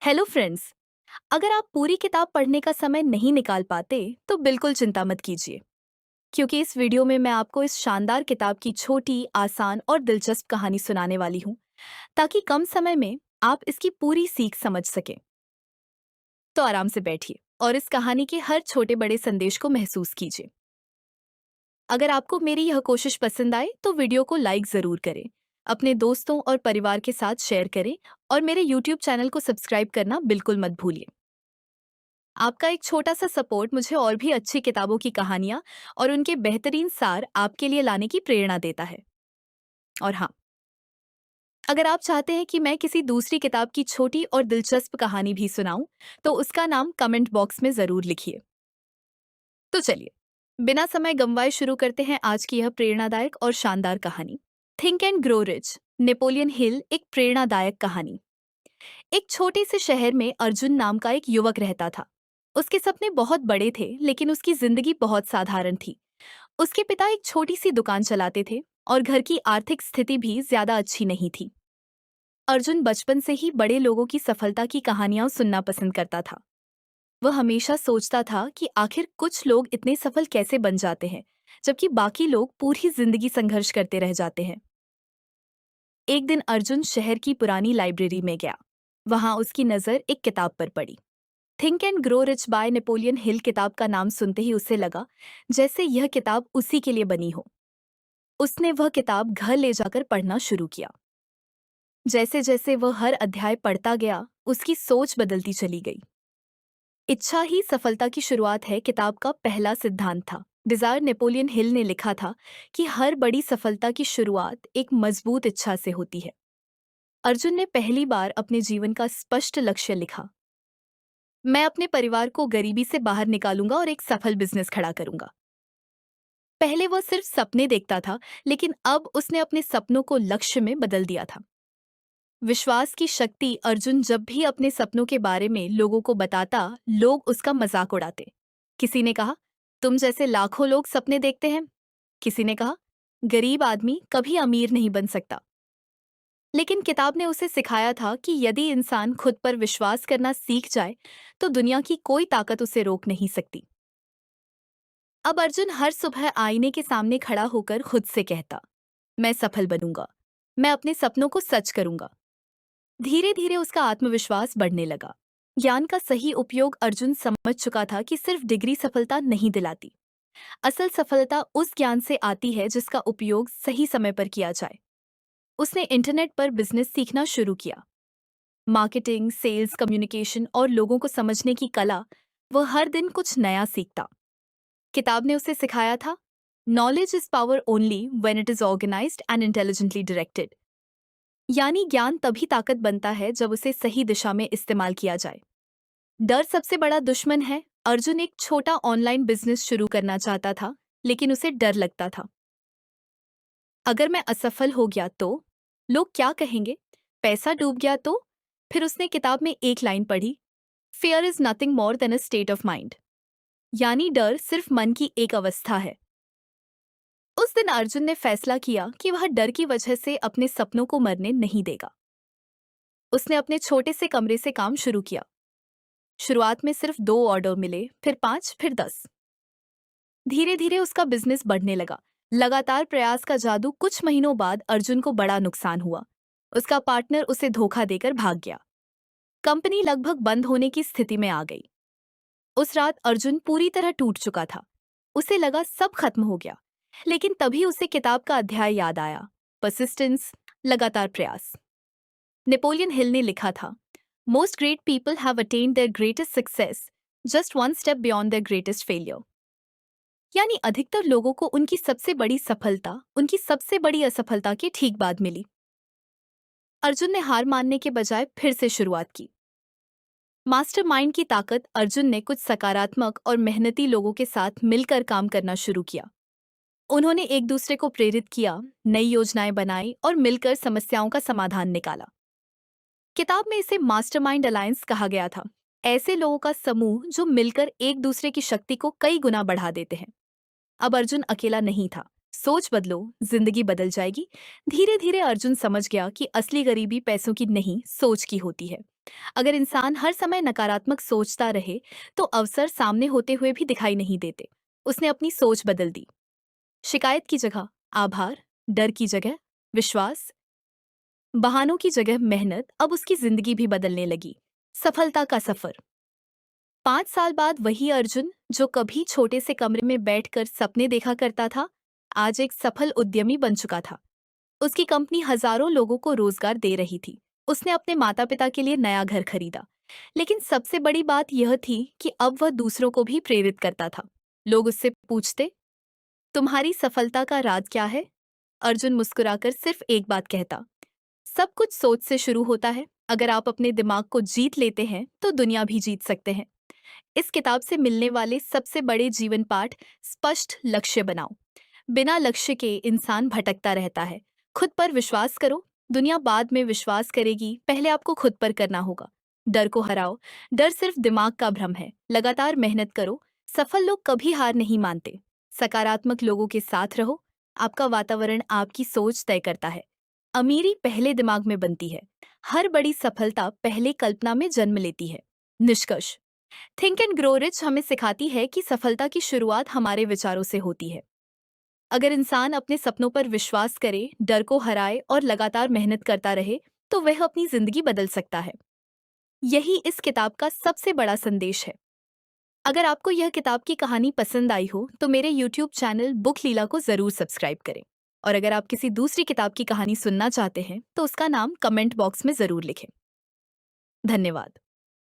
Hello friends. अगर आप पूरी किताब पढ़ने का समय नहीं निकाल पाते तो बिल्कुल चिंता मत कीजिए, क्योंकि इस वीडियो में मैं आपको इस शानदार किताब की छोटी, आसान और दिलचस्प कहानी सुनाने वाली हूँ, ताकि कम समय में आप इसकी पूरी सीख समझ सकें। तो आराम से बैठिए और इस कहानी के हर छोटे बड़े संदेश को महसूस कीजिए। अगर आपको मेरी यह कोशिश पसंद आए तो वीडियो को लाइक ज़रूर करें, अपने दोस्तों और परिवार के साथ शेयर करें और मेरे यूट्यूब चैनल को सब्सक्राइब करना बिल्कुल मत भूलिए। आपका एक छोटा सा सपोर्ट मुझे और भी अच्छी किताबों की कहानियां और उनके बेहतरीन सार आपके लिए लाने की प्रेरणा देता है। और हाँ, अगर आप चाहते हैं कि मैं किसी दूसरी किताब की छोटी और दिलचस्प कहानी भी सुनाऊं, तो उसका नाम कमेंट बॉक्स में जरूर लिखिए। तो चलिए, बिना समय गंवाए शुरू करते हैं आज की यह प्रेरणादायक और शानदार कहानी। Think and grow rich, Napoleon Hill, एक प्रेरणादायक कहानी। एक छोटे से शहर में अर्जुन नाम का एक युवक रहता था। उसके सपने बहुत बड़े थे, लेकिन उसकी जिंदगी बहुत साधारण थी। उसके पिता एक छोटी सी दुकान चलाते थे और घर की आर्थिक स्थिति भी ज्यादा अच्छी नहीं थी। अर्जुन बचपन से ही बड़े लोगों की सफलता की कहानियां सुनना पसंद करता था। वह हमेशा सोचता था कि आखिर कुछ लोग इतने सफल कैसे बन जाते हैं, जबकि बाकी लोग पूरी जिंदगी संघर्ष करते रह जाते हैं। एक दिन अर्जुन शहर की पुरानी लाइब्रेरी में गया। वहां उसकी नजर एक किताब पर पड़ी। Think and grow rich by Napoleon Hill. किताब का नाम सुनते ही उसे लगा जैसे यह किताब उसी के लिए बनी हो। उसने वह किताब घर ले जाकर पढ़ना शुरू किया। जैसे जैसे वह हर अध्याय पढ़ता गया, उसकी सोच बदलती चली गई। इच्छा ही सफलता की शुरुआत है, किताब का पहला सिद्धांत था। डिजायर नेपोलियन हिल ने लिखा था कि हर बड़ी सफलता की शुरुआत एक मजबूत इच्छा से होती है। अर्जुन ने पहली बार अपने जीवन का स्पष्ट लक्ष्य लिखा। मैं अपने परिवार को गरीबी से बाहर निकालूंगा और एक सफल बिजनेस खड़ा करूंगा। पहले वह सिर्फ सपने देखता था, लेकिन अब उसने अपने सपनों को लक्ष्य में बदल दिया था। विश्वास की शक्ति। अर्जुन जब भी अपने सपनों के बारे में लोगों को बताता, लोग उसका मजाक उड़ाते। किसी ने कहा, तुम जैसे लाखों लोग सपने देखते हैं। किसी ने कहा, गरीब आदमी कभी अमीर नहीं बन सकता। लेकिन किताब ने उसे सिखाया था कि यदि इंसान खुद पर विश्वास करना सीख जाए, तो दुनिया की कोई ताकत उसे रोक नहीं सकती। अब अर्जुन हर सुबह आईने के सामने खड़ा होकर खुद से कहता, मैं सफल बनूंगा, मैं अपने सपनों को सच करूंगा। धीरे धीरे उसका आत्मविश्वास बढ़ने लगा। ज्ञान का सही उपयोग। अर्जुन समझ चुका था कि सिर्फ डिग्री सफलता नहीं दिलाती। असल सफलता उस ज्ञान से आती है जिसका उपयोग सही समय पर किया जाए। उसने इंटरनेट पर बिजनेस सीखना शुरू किया। मार्केटिंग, सेल्स, कम्युनिकेशन और लोगों को समझने की कला। वह हर दिन कुछ नया सीखता। किताब ने उसे सिखाया था, knowledge is power only when it is organised and intelligently directed. यानी ज्ञान तभी ताकत बनता है जब उसे सही दिशा में इस्तेमाल किया जाए। डर सबसे बड़ा दुश्मन है। अर्जुन एक छोटा ऑनलाइन बिजनेस शुरू करना चाहता था, लेकिन उसे डर लगता था। अगर मैं असफल हो गया तो? लोग क्या कहेंगे? पैसा डूब गया तो? फिर उसने किताब में एक लाइन पढ़ी, fear is nothing more than a state of mind. यानी डर सिर्फ मन की एक अवस्था है। उस दिन अर्जुन ने फैसला किया कि वह डर की वजह से अपने सपनों को मरने नहीं देगा। उसने अपने छोटे से कमरे से काम शुरू किया। शुरुआत में सिर्फ 2 ऑर्डर मिले, फिर 5, फिर 10। धीरे धीरे उसका बिजनेस बढ़ने लगा। लगातार प्रयास का जादू। कुछ महीनों बाद अर्जुन को बड़ा नुकसान हुआ। उसका पार्टनर उसे धोखा देकर भाग गया। कंपनी लगभग बंद होने की स्थिति में आ गई। उस रात अर्जुन पूरी तरह टूट चुका था। उसे लगा सब खत्म हो गया। लेकिन तभी उसे किताब का अध्याय याद आया, परसिस्टेंस, लगातार प्रयास। नेपोलियन हिल ने लिखा था, most great people have attend their greatest success just one step beyond their greatest failure. यानी अधिकतर लोगों को उनकी सबसे बड़ी सफलता उनकी सबसे बड़ी असफलता के ठीक बाद मिली। अर्जुन ने हार मानने के बजाय फिर से शुरुआत की। मास्टरमाइंड की ताकत। अर्जुन ने कुछ सकारात्मक और मेहनती लोगों के साथ मिलकर काम करना शुरू किया। उन्होंने एक दूसरे को प्रेरित किया, नई योजनाएं बनाई और मिलकर समस्याओं का समाधान निकाला। किताब में इसे मास्टरमाइंड अलायंस कहा गया था। ऐसे लोगों का समूह जो मिलकर एक दूसरे की शक्ति को कई गुना बढ़ा देते हैं। अब अर्जुन अकेला नहीं था। सोच बदलो, जिंदगी बदल जाएगी। धीरे धीरे अर्जुन समझ गया कि असली गरीबी पैसों की नहीं, सोच की होती है। अगर इंसान हर समय नकारात्मक सोचता रहे तो अवसर सामने होते हुए भी दिखाई नहीं देते। उसने अपनी सोच बदल दी। शिकायत की जगह आभार, डर की जगह विश्वास, बहानों की जगह मेहनत। अब उसकी जिंदगी भी बदलने लगी। सफलता का सफर। 5 साल बाद वही अर्जुन जो कभी छोटे से कमरे में बैठकर सपने देखा करता था, आज एक सफल उद्यमी बन चुका था। उसकी कंपनी हजारों लोगों को रोजगार दे रही थी। उसने अपने माता पिता के लिए नया घर खरीदा। लेकिन सबसे बड़ी बात यह थी कि अब वह दूसरों को भी प्रेरित करता था। लोग उससे पूछते, तुम्हारी सफलता का राज क्या है? अर्जुन मुस्कुराकर सिर्फ एक बात कहता, सब कुछ सोच से शुरू होता है। अगर आप अपने दिमाग को जीत लेते हैं तो दुनिया भी जीत सकते हैं। इस किताब से मिलने वाले सबसे बड़े जीवन पाठ: स्पष्ट लक्ष्य बनाओ। बिना लक्ष्य के इंसान भटकता रहता है। खुद पर विश्वास करो, दुनिया बाद में विश्वास करेगी, पहले आपको खुद पर करना होगा। डर को हराओ, डर सिर्फ दिमाग का भ्रम है। लगातार मेहनत करो, सफल लोग कभी हार नहीं मानते। सकारात्मक लोगों के साथ रहो, आपका वातावरण आपकी सोच तय करता है। अमीरी पहले दिमाग में बनती है। हर बड़ी सफलता पहले कल्पना में जन्म लेती है। निष्कर्ष: थिंक एंड ग्रो रिच हमें सिखाती है कि सफलता की शुरुआत हमारे विचारों से होती है। अगर इंसान अपने सपनों पर विश्वास करे, डर को हराए और लगातार मेहनत करता रहे, तो वह अपनी जिंदगी बदल सकता है। यही इस किताब का सबसे बड़ा संदेश है। अगर आपको यह किताब की कहानी पसंद आई हो तो मेरे YouTube चैनल बुक लीला को जरूर सब्सक्राइब करें। और अगर आप किसी दूसरी किताब की कहानी सुनना चाहते हैं तो उसका नाम कमेंट बॉक्स में जरूर लिखें। धन्यवाद।